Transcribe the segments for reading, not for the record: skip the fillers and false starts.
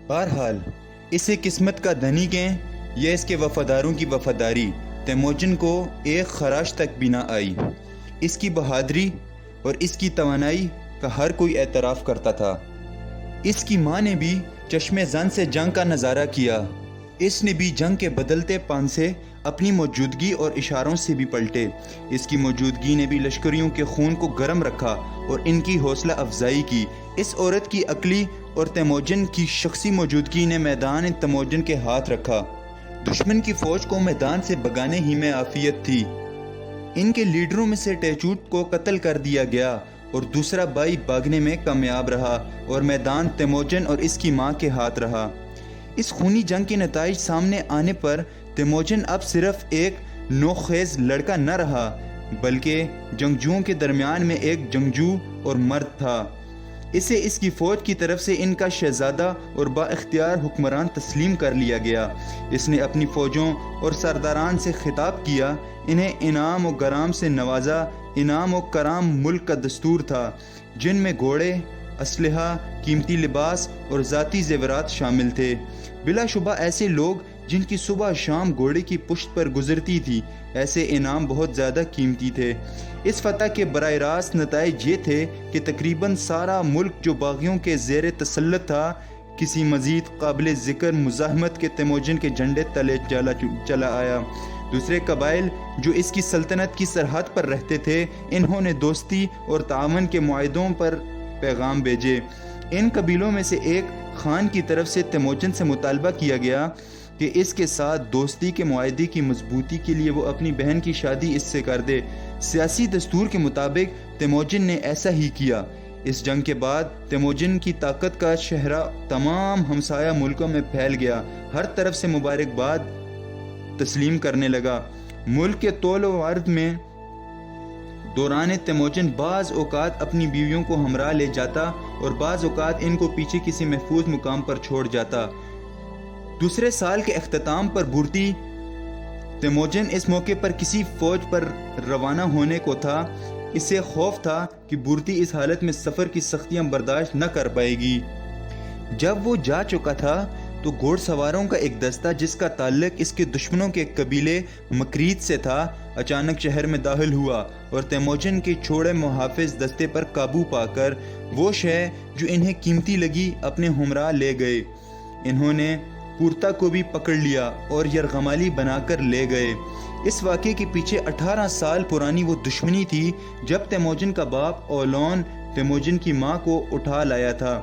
بہرحال اسے قسمت کا دھنی کہیں یا اس کے وفاداروں کی وفاداری، تیموجن کو ایک خراش تک بھی نہ آئی۔ اس کی بہادری اور اس کی توانائی کا ہر کوئی اعتراف کرتا تھا۔ اس کی ماں نے بھی چشم زن سے جنگ کا نظارہ کیا۔ اس نے بھی جنگ کے بدلتے پانسے اپنی موجودگی اور اشاروں سے بھی پلٹے۔ اس کی موجودگی نے بھی لشکریوں کے خون کو گرم رکھا اور ان کی حوصلہ افزائی کی۔ اس عورت کی عقلی اور تیموجن کی شخصی موجودگی نے میدان تیموجن کے ہاتھ رکھا۔ دشمن کی فوج کو میدان سے بھگانے ہی میں عافیت تھی۔ ان کے لیڈروں میں سے ٹیچوٹ کو قتل کر دیا گیا اور دوسرا بھائی بھاگنے میں کامیاب رہا اور میدان تیموجن اور اس کی ماں کے ہاتھ رہا۔ اس خونی جنگ کے نتائج سامنے آنے پر تیموجن اب صرف ایک نوخیز لڑکا نہ رہا بلکہ جنگجوؤں کے درمیان میں ایک جنگجو اور مرد تھا۔ اسے اس کی فوج کی طرف سے ان کا شہزادہ اور با اختیار حکمران تسلیم کر لیا گیا۔ اس نے اپنی فوجوں اور سرداران سے خطاب کیا، انہیں انعام و گرام سے نوازا۔ انعام و کرام ملک کا دستور تھا، جن میں گھوڑے، اسلحہ، قیمتی لباس اور ذاتی زیورات شامل تھے۔ بلا شبہ ایسے لوگ جن کی صبح شام گھوڑے کی پشت پر گزرتی تھی، ایسے انعام بہت زیادہ قیمتی تھے۔ اس فتح کے براہ راست نتائج یہ تھے کہ تقریباً سارا ملک جو باغیوں کے زیر تسلط تھا، کسی مزید قابل ذکر مزاحمت کے تیموجن کے جھنڈے تلے چلا آیا۔ دوسرے قبائل جو اس کی سلطنت کی سرحد پر رہتے تھے، انہوں نے دوستی اور تعاون کے معاہدوں پر پیغام بھیجے۔ ان قبیلوں میں سے ایک خان کی طرف سے تیموجن سے مطالبہ کیا گیا کہ اس کے ساتھ دوستی کے معاہدے کی مضبوطی کے لیے وہ اپنی بہن کی شادی اس سے کر دے۔ سیاسی دستور کے مطابق تیموجن نے ایسا ہی کیا۔ اس جنگ کے بعد تیموجن کی طاقت کا شہرہ تمام ہمسایہ ملکوں میں پھیل گیا، ہر طرف سے مبارکباد تسلیم کرنے لگا۔ ملک کے طول و عرض میں دوران تیموجن بعض اوقات اپنی بیویوں کو ہمراہ لے جاتا اور بعض اوقات ان کو پیچھے کسی محفوظ مقام پر چھوڑ جاتا۔ دوسرے سال کے اختتام پر بھورتی تیموجن اس موقع پر کسی فوج پر روانہ ہونے کو تھا۔ اسے خوف تھا کہ بھورتی اس حالت میں سفر کی سختیاں برداشت نہ کر پائے گی۔ جب وہ جا چکا تھا تو گھوڑ سواروں کا ایک دستہ جس کا تعلق اس کے دشمنوں کے قبیلے مکریت سے تھا، اچانک شہر میں داخل ہوا اور تیموجن کے چھوڑے محافظ دستے پر قابو پا کر وہ شے جو انہیں قیمتی لگی اپنے ہمراہ لے گئے۔ انہوں نے پورتا کو بھی پکڑ لیا اور یرغمالی بنا کر لے گئے۔ اس واقعے کے پیچھے 18 سال پرانی وہ دشمنی تھی جب تیموجن کا باپ اولون تیموجن کی ماں کو اٹھا لایا تھا۔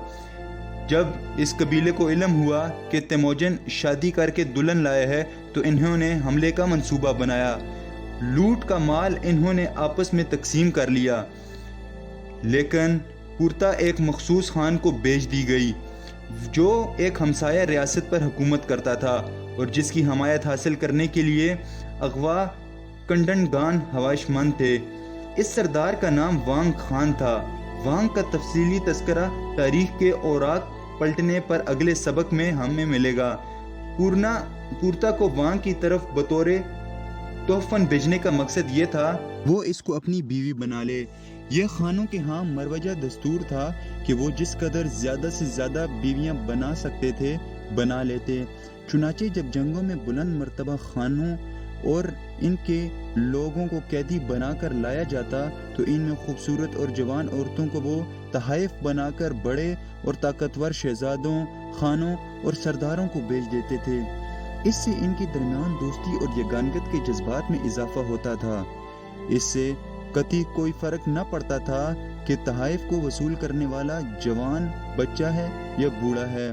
جب اس قبیلے کو علم ہوا کہ تیموجن شادی کر کے دلہن لایا ہے تو انہوں نے حملے کا منصوبہ بنایا۔ لوٹ کا مال انہوں نے آپس میں تقسیم کر لیا، لیکن پورتا ایک مخصوص خان کو بیچ دی گئی جو ایک ہمسایہ ریاست پر حکومت کرتا تھا اور جس کی حمایت حاصل کرنے کے لیے اغوا کنڈنگان خواہش مند تھے۔ اس سردار کا نام وانگ خان تھا۔ وانگ کا تفصیلی تذکرہ تاریخ کے اوراق پلٹنے پر اگلے سبق میں ہمیں ملے گا۔ پورتا کو وانگ کی طرف بطور تحفن بھیجنے کا مقصد یہ تھا وہ اس کو اپنی بیوی بنا لے۔ یہ خانوں کے ہاں مروجہ دستور تھا کہ وہ جس قدر زیادہ سے زیادہ بیویاں بنا سکتے تھے بنا لیتے۔ چنانچہ جب جنگوں میں بلند مرتبہ خانوں اور ان کے لوگوں کو قیدی بنا کر لایا جاتا تو ان میں خوبصورت اور جوان عورتوں کو وہ تحائف بنا کر بڑے اور طاقتور شہزادوں، خانوں اور سرداروں کو بیچ دیتے تھے۔ اس سے ان کے درمیان دوستی اور یگانگت کے جذبات میں اضافہ ہوتا تھا۔ اس سے قطعی کوئی فرق نہ پڑتا تھا کہ تحائف کو وصول کرنے والا جوان بچہ ہے یا بوڑھا ہے۔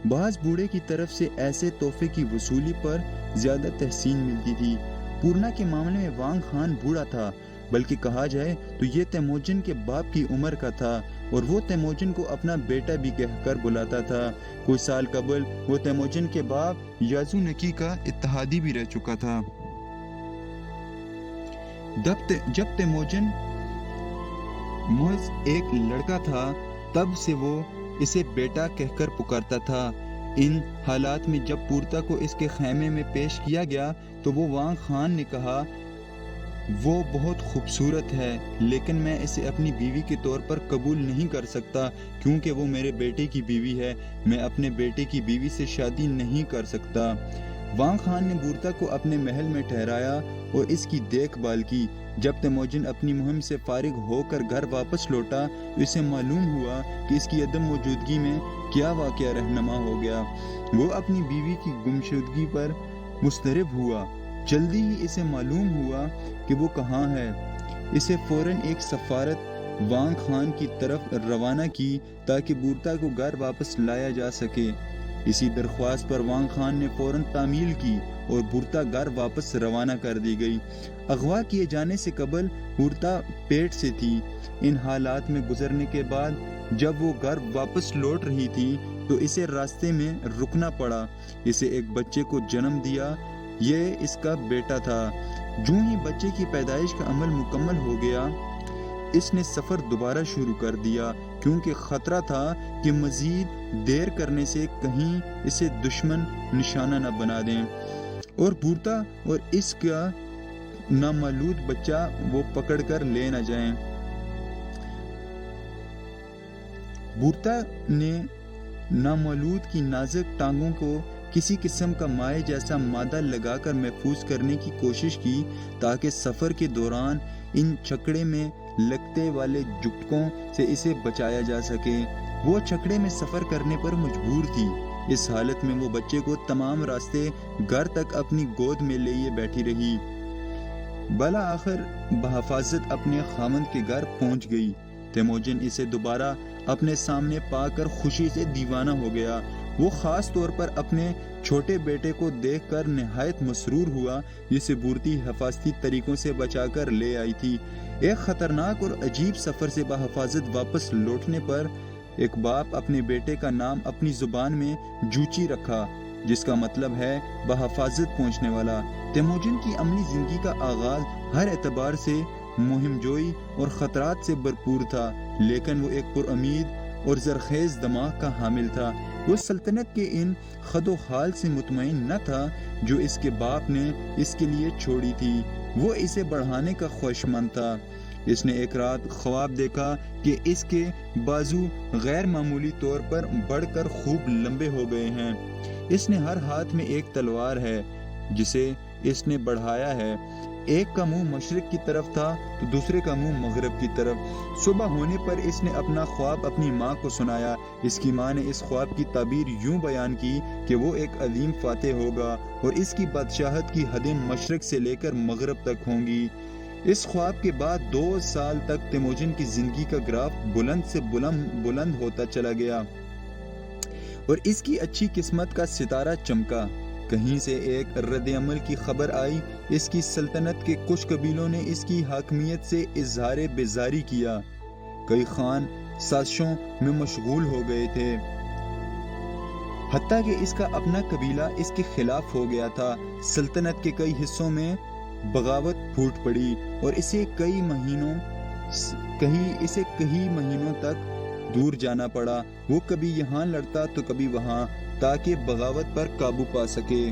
بعض بوڑھے کی طرف سے ایسے تحفے کی وصولی پر زیادہ تحسین ملتی تھی۔ پورنا کے معاملے میں وانگ خان بوڑھا تھا، بلکہ کہا جائے تو یہ تیموجن کے باپ کی عمر کا تھا اور وہ تیموجن کو اپنا بیٹا بھی کہہ کر بلاتا تھا۔ کچھ سال قبل وہ تیموجن کے باپ یازو نکی کا اتحادی بھی رہ چکا تھا۔ جب تیموجن محض ایک لڑکا تھا تب سے وہ اسے بیٹا کہہ کر پکارتا تھا۔ ان حالات میں جب پورتا کو اس کے خیمے میں پیش کیا گیا تو وہ وانگ خان نے کہا وہ بہت خوبصورت ہے، لیکن میں اسے اپنی بیوی کے طور پر قبول نہیں کر سکتا کیونکہ وہ میرے بیٹے کی بیوی ہے۔ میں اپنے بیٹے کی بیوی سے شادی نہیں کر سکتا۔ وانگ خان نے بورتا کو اپنے محل میں ٹھہرایا اور اس کی دیکھ بھال کی۔ جب تیموجن اپنی مہم سے فارغ ہو کر گھر واپس لوٹا تو اسے معلوم ہوا کہ اس کی عدم موجودگی میں کیا واقعہ رہنما ہو گیا۔ وہ اپنی بیوی کی گمشدگی پر مضطرب ہوا۔ جلدی ہی اسے معلوم ہوا کہ وہ کہاں ہے۔ اسے فوراً ایک سفارت وانگ خان کی طرف روانہ کی تاکہ بورتا کو گھر واپس لایا جا سکے۔ اسی درخواست پر وانگ خان نے فوراً تعمیل کی اور بورتا گھر واپس روانہ کر دی گئی۔ اغوا کیے جانے سے قبل بورتا پیٹ سے تھی۔ ان حالات میں گزرنے کے بعد جب وہ گھر واپس لوٹ رہی تھی تو اسے راستے میں رکنا پڑا۔ اسے ایک بچے کو جنم دیا، یہ اس کا بیٹا تھا۔ جو ہی بچے کی پیدائش کا عمل مکمل ہو گیا، اس نے سفر دوبارہ شروع کر دیا کیونکہ خطرہ تھا کہ مزید دیر کرنے سے کہیں اسے دشمن نشانہ نہ بنا دیں اور بورتا اور اس کا نامولود بچہ وہ پکڑ کر لے نہ جائیں۔ بورتا نے نامولود کی نازک ٹانگوں کو کسی قسم کا مائع جیسا مادہ لگا کر محفوظ کرنے کی کوشش کی تاکہ سفر کے دوران ان چھکڑے میں لگتے والے جھٹکوں سے اسے بچایا جا سکے۔ وہ چھکڑے میں سفر کرنے پر مجبور تھی۔ اس حالت میں وہ بچے کو تمام راستے گھر تک اپنی گود میں لیے بیٹھی رہی۔ بالآخر بحفاظت اپنے خاوند کے گھر پہنچ گئی۔ تیموجن اسے دوبارہ اپنے سامنے پا کر خوشی سے دیوانہ ہو گیا۔ وہ خاص طور پر اپنے چھوٹے بیٹے کو دیکھ کر نہایت مسرور ہوا جسے بورتی حفاظتی طریقوں سے بچا کر لے آئی تھی۔ ایک خطرناک اور عجیب سفر سے بحفاظت واپس لوٹنے پر ایک باپ اپنے بیٹے کا نام اپنی زبان میں جوچی رکھا، جس کا مطلب ہے بحفاظت پہنچنے والا۔ تیموجن کی عملی زندگی کا آغاز ہر اعتبار سے مہم جوئی اور خطرات سے بھرپور تھا، لیکن وہ ایک پر امید اور زرخیز دماغ کا حامل تھا۔ وہ سلطنت کے ان خد و خال سے مطمئن نہ تھا جو اس کے باپ نے اس کے لیے چھوڑی تھی۔ وہ اسے بڑھانے کا خواہشمند تھا۔ اس نے ایک رات خواب دیکھا کہ اس کے بازو غیر معمولی طور پر بڑھ کر خوب لمبے ہو گئے ہیں۔ اس نے ہر ہاتھ میں ایک تلوار ہے جسے اس نے بڑھایا ہے۔ ایک کا منہ مشرق کی طرف تھا تو دوسرے کا منہ مغرب کی طرف۔ صبح ہونے پر اس نے اپنا خواب اپنی ماں کو سنایا۔ اس کی ماں نے اس خواب کی تعبیر یوں بیان کی کہ وہ ایک عظیم فاتح ہوگا اور اس کی بادشاہت کی حدیں مشرق سے لے کر مغرب تک ہوں گی۔ اس خواب کے بعد 2 سال تک تیموجن کی زندگی کا گراف بلند سے بلند ہوتا چلا گیا اور اس کی اچھی قسمت کا ستارہ چمکا۔ کہیں سے ایک رد عمل کی خبر آئی۔ اس کی سلطنت کے کچھ قبیلوں نے اس کی حاکمیت سے اظہار بیزاری کیا۔ کئی خان سازشوں میں مشغول ہو گئے تھے، حتیٰ کہ اس کا اپنا قبیلہ اس کے خلاف ہو گیا تھا۔ سلطنت کے کئی حصوں میں بغاوت پھوٹ پڑی اور اسے کئی مہینوں تک دور جانا پڑا۔ وہ کبھی یہاں لڑتا تو کبھی وہاں تاکہ بغاوت پر قابو پا سکے۔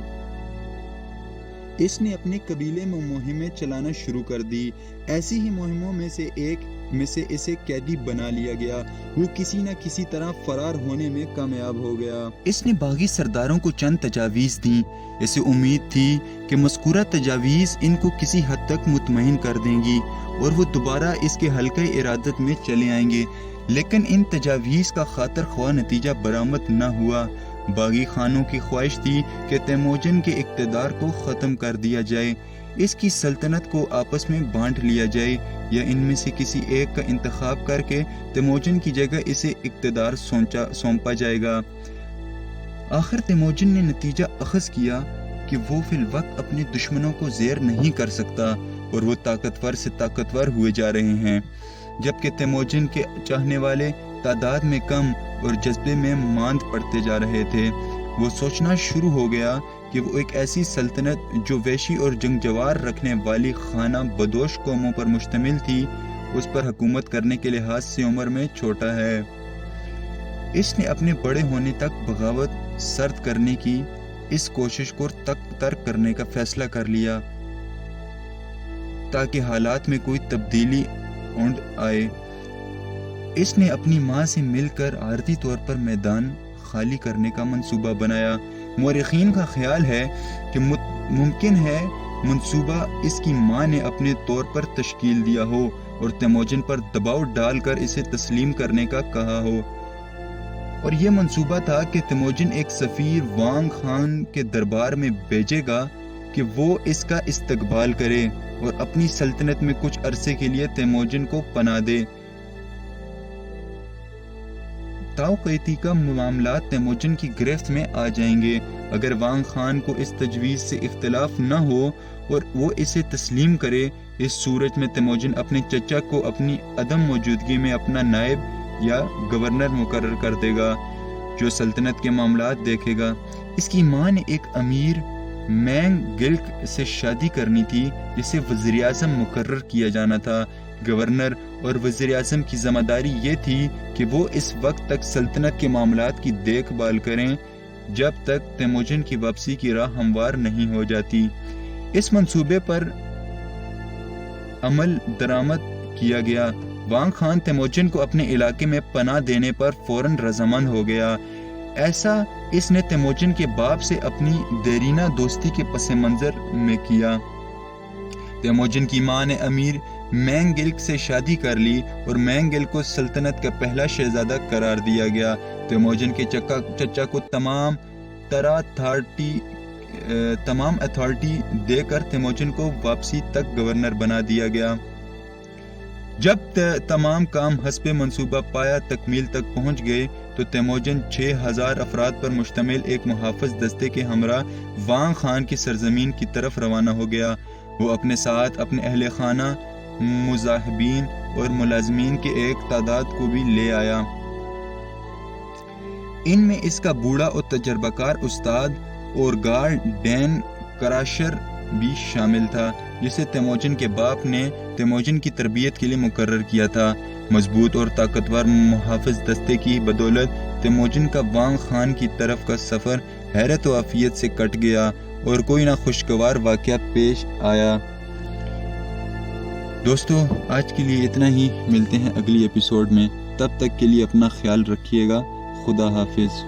اس نے اپنے قبیلے میں مہمیں چلانا شروع کر دی۔ ایسی ہی مہموں میں سے ایک میں سے اسے قیدی بنا لیا گیا۔ وہ کسی نہ کسی طرح فرار ہونے میں کامیاب ہو گیا۔ اس نے باغی سرداروں کو چند تجاویز دیں۔ اسے امید تھی کہ مذکورہ تجاویز ان کو کسی حد تک مطمئن کر دیں گی اور وہ دوبارہ اس کے حلقۂ ارادت میں چلے آئیں گے، لیکن ان تجاویز کا خاطر خواہ نتیجہ برآمد نہ ہوا۔ باغی خانوں کی خواہش تھی کہ تیموجن کے اقتدار کو ختم کر دیا جائے، اس کی سلطنت کو آپس میں بانٹ لیا جائے یا ان میں سے کسی ایک کا انتخاب کر کے تیموجن کی جگہ اسے اقتدار سونپا جائے گا۔ آخر تیموجن نے نتیجہ اخذ کیا کہ وہ فی الوقت اپنے دشمنوں کو زیر نہیں کر سکتا اور وہ طاقتور سے طاقتور ہوئے جا رہے ہیں، جبکہ تیموجن کے چاہنے والے تعداد میں کم اور جذبے میں ماند پڑتے جا رہے تھے۔ وہ سوچنا شروع ہو گیا کہ وہ ایک ایسی سلطنت جو وحشی اور جنگجوار رکھنے والی خانہ بدوش قوموں پر مشتمل تھی، اس پر حکومت کرنے کے لحاظ سے عمر میں چھوٹا ہے۔ اس نے اپنے بڑے ہونے تک بغاوت سرد کرنے کی اس کوشش کو ترک کرنے کا فیصلہ کر لیا۔ تاکہ حالات میں کوئی تبدیلی اونڈ آئے۔ اس نے اپنی ماں سے مل کر عارضی طور پر میدان خالی کرنے کا منصوبہ بنایا۔ مورخین کا خیال ہے کہ ممکن ہے منصوبہ اس کی ماں نے اپنے طور پر تشکیل دیا ہو اور تیموجن پر دباؤ ڈال کر اسے تسلیم کرنے کا کہا ہو، اور یہ منصوبہ تھا کہ تیموجن ایک سفیر وانگ خان کے دربار میں بھیجے گا کہ وہ اس کا استقبال کرے اور اپنی سلطنت میں کچھ عرصے کے لیے تیموجن کو پناہ دے۔ تاؤقیتی کا معاملات تیموجن کی گرفت میں آ جائیں گے اگر وانگ خان کو اس تجویز سے اختلاف نہ ہو اور وہ اسے تسلیم کرے۔ اس صورت میں تیموجن اپنے چچا کو اپنی عدم موجودگی میں اپنا نائب یا گورنر مقرر کر دے گا جو سلطنت کے معاملات دیکھے گا۔ اس کی ماں نے ایک امیر مینگ گلک سے شادی کرنی تھی جسے وزیر اعظم مقرر کیا جانا تھا۔ گورنر اور وزیر اعظم کی ذمہ داری یہ تھی کہ وہ اس وقت تک سلطنت کے معاملات کی دیکھ بھال کریں جب تک تیموجن کی واپسی کی راہ ہموار نہیں ہو جاتی۔ اس منصوبے پر عمل درآمد کیا گیا۔ وانگ خان تیموجن کو اپنے علاقے میں پناہ دینے پر فوراً رضامند ہو گیا۔ ایسا اس نے تیموجن کے باپ سے اپنی دیرینہ دوستی کے پس منظر میں کیا۔ تیموجن کی ماں نے امیر مینگ گلک سے شادی کر لی اور مینگ گلک کو سلطنت کا پہلا شہزادہ قرار دیا گیا۔ تیموجن کے چچا کو تمام اتھارٹی دے کر تیموجن کو واپسی تک گورنر بنا دیا گیا۔ جب تمام کام حسب منصوبہ پایا تکمیل تک پہنچ گئے تو تیموجن 6000 افراد پر مشتمل ایک محافظ دستے کے ہمراہ وانگ خان کی سرزمین کی طرف روانہ ہو گیا۔ وہ اپنے ساتھ اپنے اہل خانہ، مذاہبین اور ملازمین کے ایک تعداد کو بھی لے آیا۔ ان میں اس کا بوڑھا اور تجربہ کار استاد اورگار ڈین کراشر بھی شامل تھا جسے تیموجن کے باپ نے تیموجن کی تربیت کے لیے مقرر کیا تھا۔ مضبوط اور طاقتور محافظ دستے کی بدولت تیموجن کا وانگ خان کی طرف کا سفر حیرت و عافیت سے کٹ گیا اور کوئی نہ خوشگوار واقعہ پیش آیا۔ دوستو، آج کے لیے اتنا ہی، ملتے ہیں اگلی ایپیسوڈ میں، تب تک کے لیے اپنا خیال رکھیے گا۔ خدا حافظ۔